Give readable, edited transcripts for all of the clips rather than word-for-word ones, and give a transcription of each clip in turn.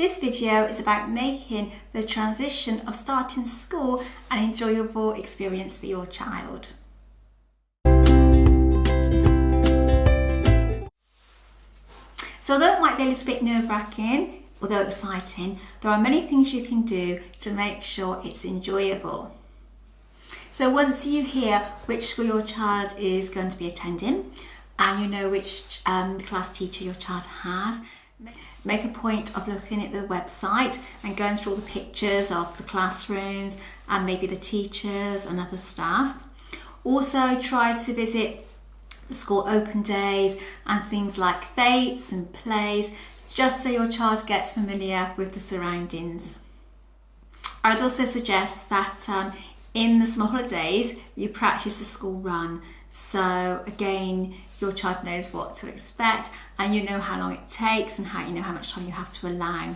This video is about making the transition of starting school an enjoyable experience for your child. So although it might be a little bit nerve-wracking, although exciting, there are many things you can do to make sure it's enjoyable. So once you hear which school your child is going to be attending, and you know which class teacher your child has, make a point of looking at the website and going through all the pictures of the classrooms and maybe the teachers and other staff. Also try to visit the school open days and things like fetes and plays, just so your child gets familiar with the surroundings. I'd also suggest that in the summer holidays you practice the school run, so again your child knows what to expect and you know how long it takes and how much time you have to allow.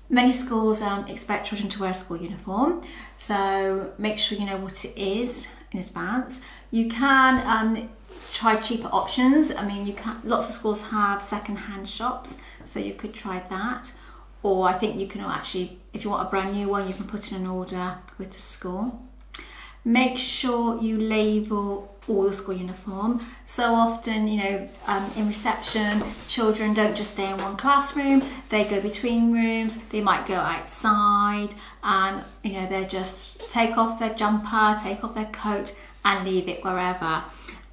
Many schools expect children to wear a school uniform, so make sure you know what it is in advance. You can try cheaper options. I mean, lots of schools have second-hand shops, so you could try that. Or I think you can actually, if you want a brand new one, you can put in an order with the school. Make sure you label all the school uniform. So often, in reception, children don't just stay in one classroom, they go between rooms, they might go outside and, they just take off their jumper, take off their coat and leave it wherever.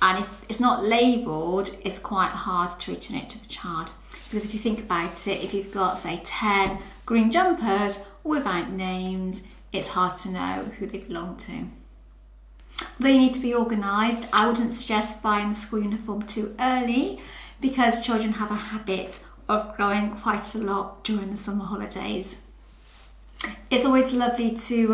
And if it's not labelled, it's quite hard to return it to the child. Because if you think about it, if you've got, say, 10 green jumpers without names, it's hard to know who they belong to. Although you need to be organised, I wouldn't suggest buying the school uniform too early because children have a habit of growing quite a lot during the summer holidays. It's always lovely to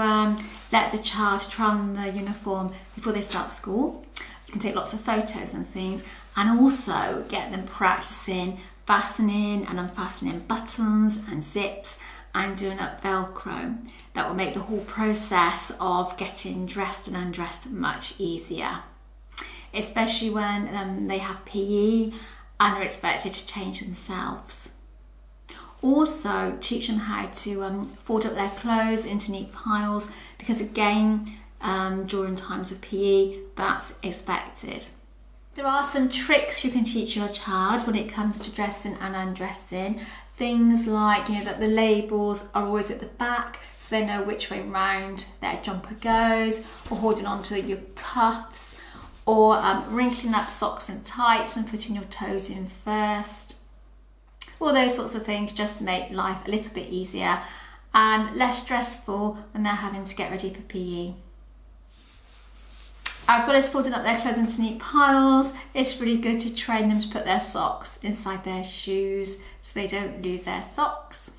let the child try on the uniform before they start school. You can take lots of photos and things, and also get them practicing fastening and unfastening buttons and zips and doing up Velcro. That will make the whole process of getting dressed and undressed much easier, especially when they have PE and they're expected to change themselves. Also teach them how to fold up their clothes into neat piles, because again, during times of PE, that's expected. There are some tricks you can teach your child when it comes to dressing and undressing. Things like, that the labels are always at the back so they know which way round their jumper goes, or holding on to your cuffs, or wrinkling up socks and tights and putting your toes in first. All those sorts of things just to make life a little bit easier and less stressful when they're having to get ready for PE. As well as folding up their clothes into neat piles, it's really good to train them to put their socks inside their shoes so they don't lose their socks.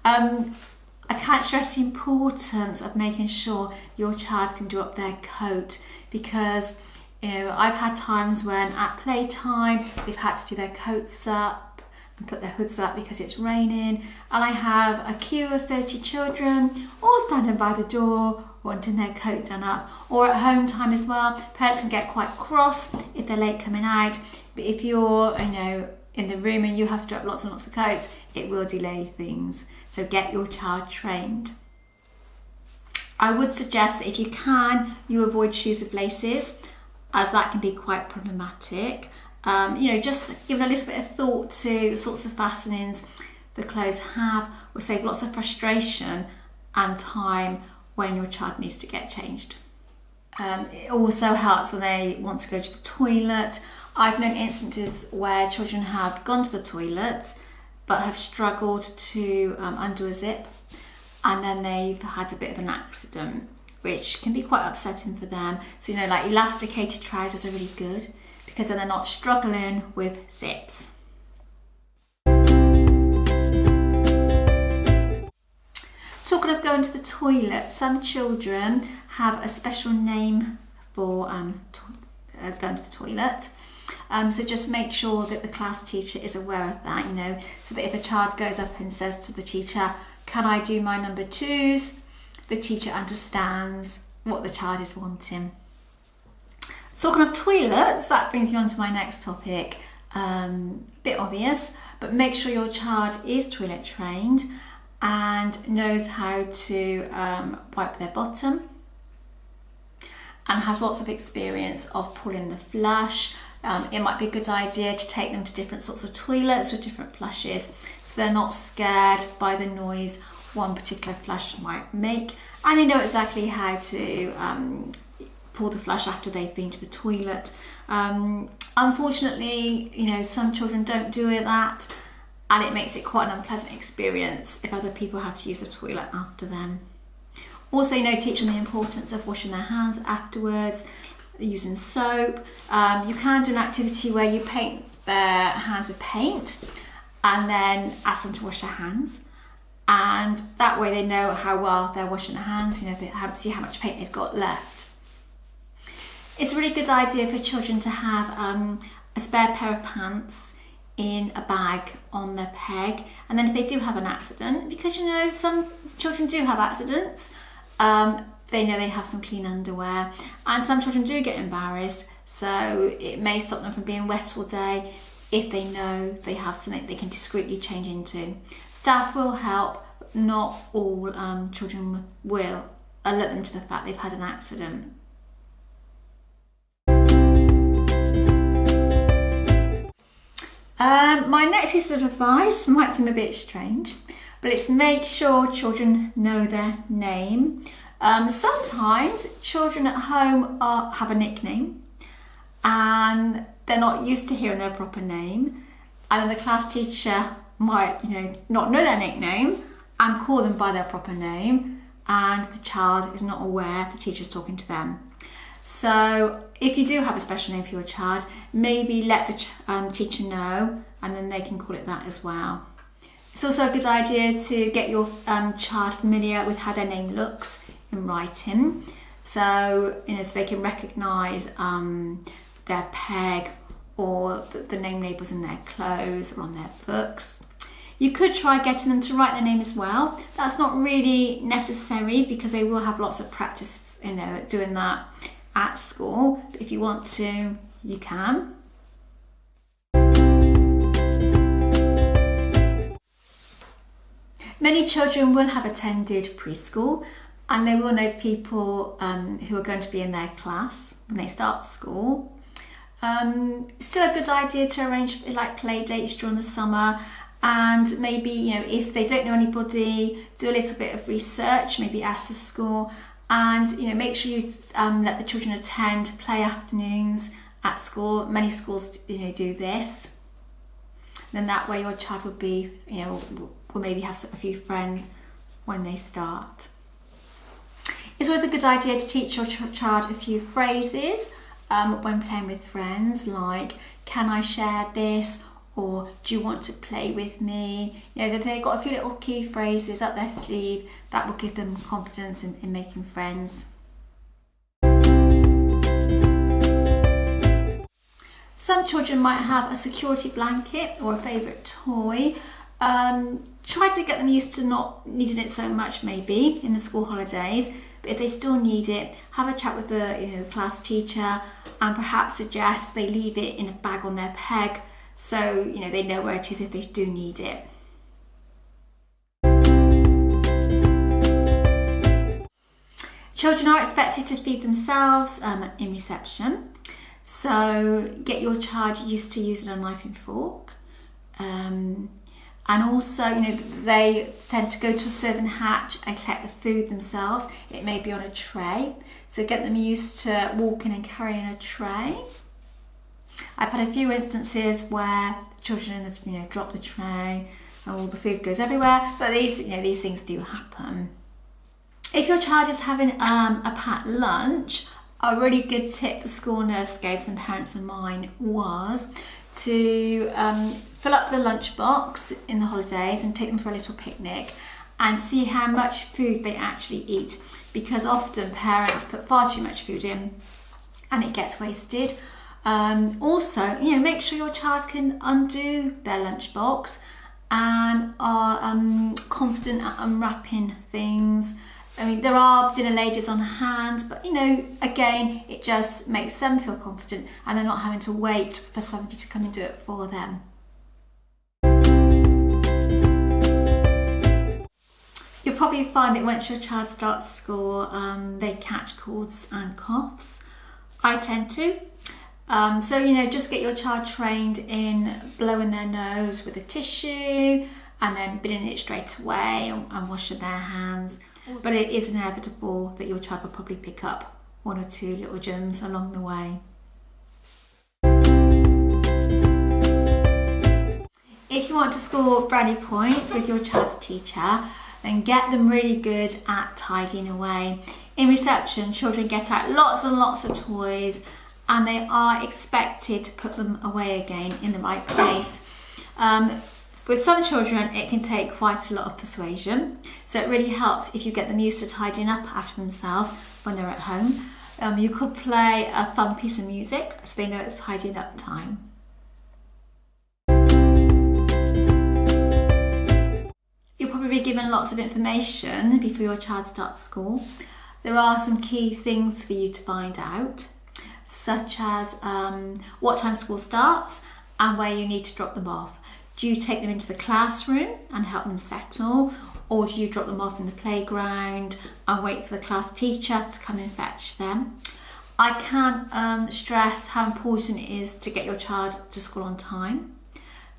I can't stress the importance of making sure your child can do up their coat, because I've had times when at playtime they've had to do their coats up and put their hoods up because it's raining, and I have a queue of 30 children all standing by the door wanting their coat done up. Or at home time as well, parents can get quite cross if they're late coming out, but if you're in the room and you have to do up lots and lots of coats, it will delay things. So get your child trained. I would suggest that if you can, you avoid shoes with laces, as that can be quite problematic. Just giving a little bit of thought to the sorts of fastenings the clothes have will save lots of frustration and time when your child needs to get changed. It also helps when they want to go to the toilet. I've known instances where children have gone to the toilet but have struggled to undo a zip, and then they've had a bit of an accident, which can be quite upsetting for them. So like elasticated trousers are really good because then they're not struggling with zips. Talking of going to the toilet, some children have a special name for going to the toilet. So just make sure that the class teacher is aware of that, so that if a child goes up and says to the teacher, "Can I do my number 2s?" the teacher understands what the child is wanting. Talking of toilets, that brings me on to my next topic. Bit obvious, but make sure your child is toilet trained and knows how to wipe their bottom and has lots of experience of pulling the flush. It might be a good idea to take them to different sorts of toilets with different flushes so they're not scared by the noise one particular flush might make, and they know exactly how to pull the flush after they've been to the toilet. Unfortunately, some children don't do that, and it makes it quite an unpleasant experience if other people have to use the toilet after them. Also, teach them the importance of washing their hands afterwards, using soap. You can do an activity where you paint their hands with paint and then ask them to wash their hands. And that way they know how well they're washing their hands, they have to see how much paint they've got left. It's a really good idea for children to have a spare pair of pants in a bag on their peg, and then if they do have an accident, because some children do have accidents, they know they have some clean underwear, and some children do get embarrassed, so it may stop them from being wet all day if they know they have something they can discreetly change into. Staff will help, but not all children will alert them to the fact they've had an accident. My next piece of advice might seem a bit strange, but it's make sure children know their name. Sometimes children at home have a nickname and they're not used to hearing their proper name, and then the class teacher might not know their nickname and call them by their proper name, and the child is not aware the teacher's talking to them. So if you do have a special name for your child, maybe let the teacher know, and then they can call it that as well. It's also a good idea to get your child familiar with how their name looks in writing, so so they can recognise their peg or the name labels in their clothes or on their books. You could try getting them to write their name as well. That's not really necessary because they will have lots of practice doing that at school, but if you want to, you can. Many children will have attended preschool, and they will know people who are going to be in their class when they start school. Still a good idea to arrange play dates during the summer, and maybe if they don't know anybody, do a little bit of research, maybe ask the school, and make sure you let the children attend play afternoons at school. Many schools do this. Then that way your child will be will maybe have a few friends when they start. It's always a good idea to teach your child a few phrases when playing with friends, like "Can I share this?" or "Do you want to play with me?" They've got a few little key phrases up their sleeve that will give them confidence in making friends. Some children might have a security blanket or a favourite toy. Try to get them used to not needing it so much maybe in the school holidays, but if they still need it, have a chat with the class teacher and perhaps suggest they leave it in a bag on their peg so they know where it is if they do need it. Children are expected to feed themselves in reception, so get your child used to using a knife and fork. And also, they tend to go to a serving hatch and collect the food themselves. It may be on a tray, so get them used to walking and carrying a tray. I've had a few instances where children have dropped the tray and all the food goes everywhere, but these things do happen. If your child is having a packed lunch, a really good tip the school nurse gave some parents of mine was to fill up the lunchbox in the holidays and take them for a little picnic and see how much food they actually eat, because often parents put far too much food in and it gets wasted. Also, make sure your child can undo their lunchbox and are confident at unwrapping things. I mean, there are dinner ladies on hand, but you know, again, it just makes them feel confident and they're not having to wait for somebody to come and do it for them. You'll probably find that once your child starts school, they catch colds and coughs. I tend to. So, you know, just get your child trained in blowing their nose with a tissue and then binning it straight away and washing their hands. But it is inevitable that your child will probably pick up 1 or 2 little germs along the way. If you want to score brownie points with your child's teacher, then get them really good at tidying away. In reception, children get out lots and lots of toys and they are expected to put them away again in the right place. With some children, it can take quite a lot of persuasion, so it really helps if you get them used to tidying up after themselves when they're at home. You could play a fun piece of music so they know it's tidying up time. You'll probably be given lots of information before your child starts school. There are some key things for you to find out, such as what time school starts and where you need to drop them off. Do you take them into the classroom and help them settle, or do you drop them off in the playground and wait for the class teacher to come and fetch them? I can't stress how important it is to get your child to school on time.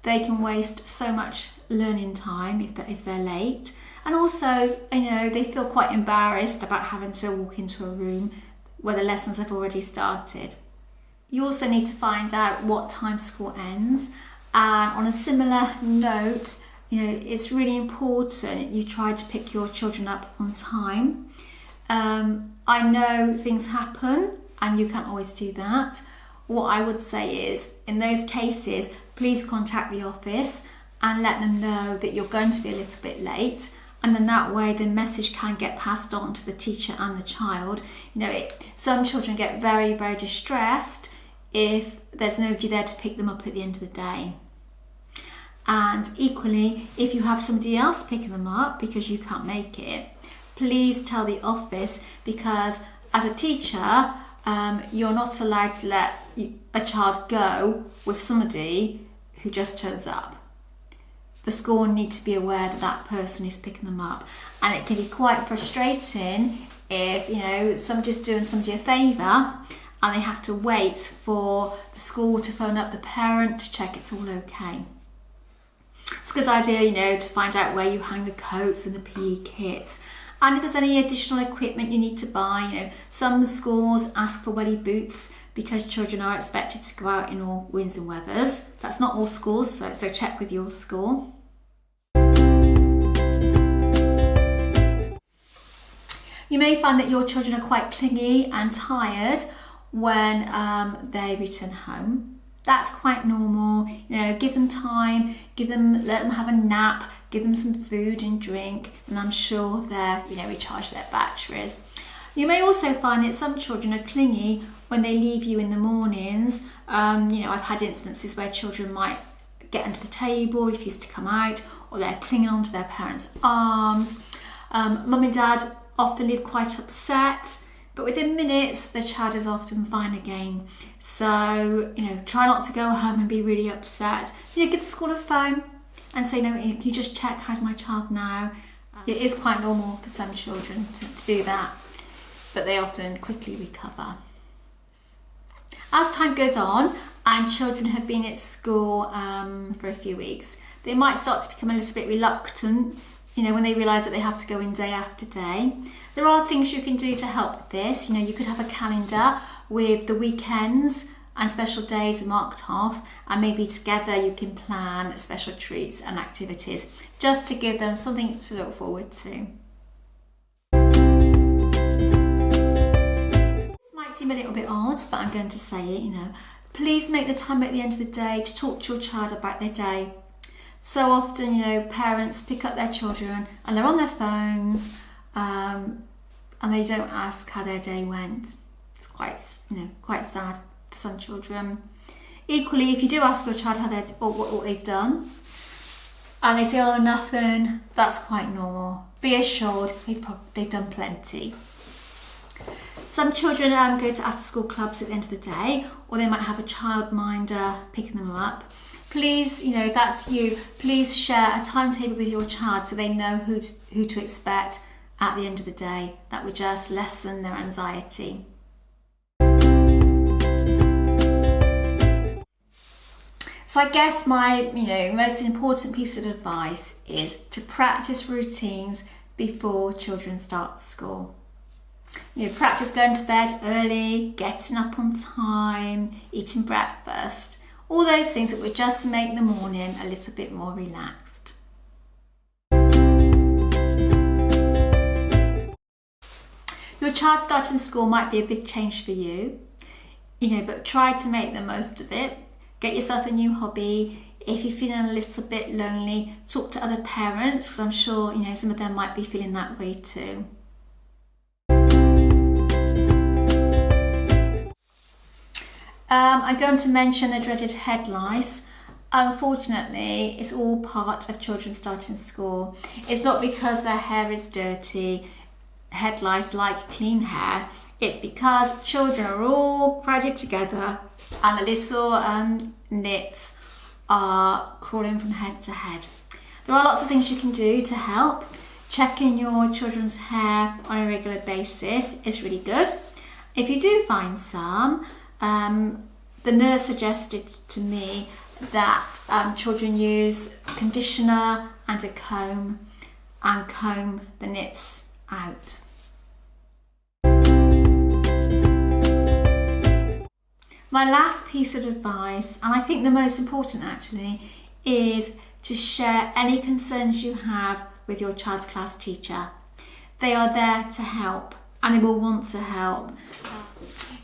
They can waste so much learning time if they're late, and also, you know, they feel quite embarrassed about having to walk into a room where the lessons have already started. You also need to find out what time school ends, and on a similar note, you know, it's really important you try to pick your children up on time. I know things happen and you can't always do that. What I would say is, in those cases, please contact the office and let them know that you're going to be a little bit late, and then that way the message can get passed on to the teacher and the child. You know, some children get very, very distressed if there's nobody there to pick them up at the end of the day. And equally, if you have somebody else picking them up because you can't make it, please tell the office, because as a teacher, you're not allowed to let a child go with somebody who just turns up. The school need to be aware that that person is picking them up, and it can be quite frustrating if, you know, somebody's doing somebody a favour and they have to wait for the school to phone up the parent to check it's all okay. It's a good idea, you know, to find out where you hang the coats and the PE kits. And if there's any additional equipment you need to buy, you know, some schools ask for welly boots because children are expected to go out in all winds and weathers. That's not all schools, so check with your school. You may find that your children are quite clingy and tired when they return home. That's quite normal. You know, give them time, let them have a nap, give them some food and drink, and I'm sure they'll, you know, recharge their batteries. You may also find that some children are clingy when they leave you in the mornings. You know, I've had instances where children might get under the table, refuse to come out, or they're clinging onto their parents' arms. Mum and dad often live quite upset, but within minutes the child is often fine again. So, you know, try not to go home and be really upset. You know, give the school a phone and say, no, can you just check, how's my child now? It is quite normal for some children to do that, but they often quickly recover. As time goes on and children have been at school for a few weeks, they might start to become a little bit reluctant, you know, when they realise that they have to go in day after day. There are things you can do to help with this. You know, you could have a calendar with the weekends and special days marked off, and maybe together you can plan special treats and activities just to give them something to look forward to. This might seem a little bit odd, but I'm going to say it, you know. Please make the time at the end of the day to talk to your child about their day. So often, you know, parents pick up their children and they're on their phones and they don't ask how their day went. It's quite, you know, quite sad for some children. Equally, if you do ask your child how what they've done and they say, oh, nothing, that's quite normal. be assured they've done plenty. Some children go to after school clubs at the end of the day, or they might have a childminder picking them up. Please, if that's you, please share a timetable with your child so they know who to expect at the end of the day. That would just lessen their anxiety. So I guess my most important piece of advice is to practice routines before children start school. Practice going to bed early, getting up on time, eating breakfast, all those things that would just make the morning a little bit more relaxed. Your child starting school might be a big change for you, but try to make the most of it. Get yourself a new hobby. If you're feeling a little bit lonely, talk to other parents, because I'm sure some of them might be feeling that way too. I'm going to mention the dreaded head lice. Unfortunately, it's all part of children starting school. It's not because their hair is dirty. Head lice like clean hair. It's because children are all crowded together and the little nits are crawling from head to head. There are lots of things you can do to help. Checking your children's hair on a regular basis is really good. If you do find some, the nurse suggested to me that children use conditioner and a comb and comb the nits out. My last piece of advice, and I think the most important actually, is to share any concerns you have with your child's class teacher. They are there to help and they will want to help.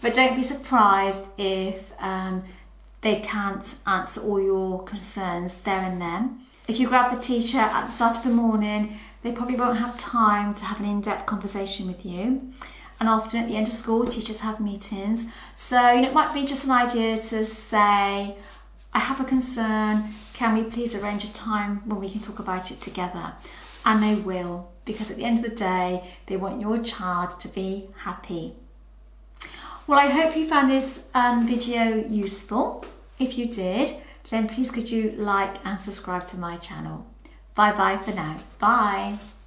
But don't be surprised if they can't answer all your concerns there and then. If you grab the teacher at the start of the morning, they probably won't have time to have an in-depth conversation with you. And often at the end of school, teachers have meetings. So it might be just an idea to say, I have a concern, can we please arrange a time when we can talk about it together? And they will, because at the end of the day, they want your child to be happy. Well, I hope you found this video useful. If you did, then please could you like and subscribe to my channel. Bye bye for now. Bye.